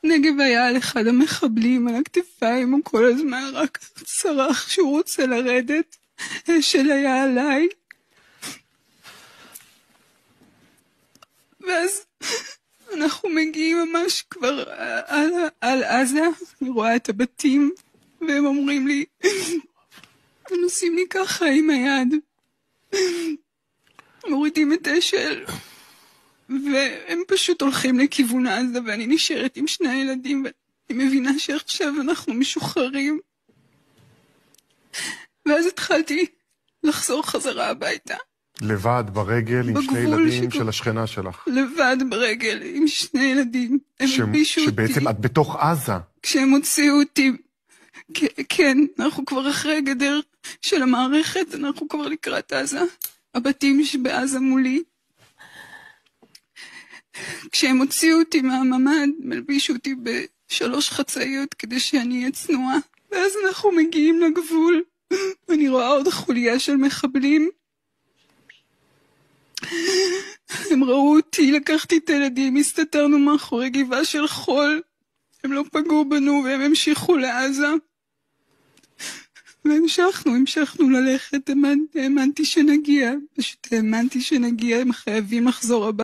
נגב היה על אחד המחבלים על הכתפיים, הוא כל הזמן רק צרח שהוא רוצה לרדת. אשל היה עליי. ואז אנחנו מגיעים ממש כבר על עזה, אני רואה את הבתים, והם אומרים לי, הם עושים לי ככה עם היד, מורידים את אשל, והם פשוט הולכים לכיוון עזה, ואני נשארת עם שני הילדים, ואני מבינה שעכשיו אנחנו משוחררים. ואז התחלתי לחזור חזרה הביתה. לבד ברגל עם שני ילדים של השכנה שלך. לבד ברגל עם שני ילדים. הם הלבישו אותי. שבעצם את בתוך עזה. כשהם הוציאו אותי, כן, אנחנו כבר אחרי הגדר של המערכת, אנחנו כבר לקראת עזה. הבתים שבעזה מולי. כשהם הוציאו אותי מהממ"ד, מלבישו אותי בשלוש חצאיות כדי שאני אהיה צנועה. ואז אנחנו מגיעים לגבול, ואני רואה עוד חוליה של מחבלים. הם ראו אותי, לקחתי את הילדים, הסתתרנו מאחורי גבעה של חול. הם לא פגעו בנו והם המשיכו לעזה. והמשכנו ללכת, האמנתי שנגיע, פשוט האמנתי שנגיע, הם חייבים לחזור הביתה.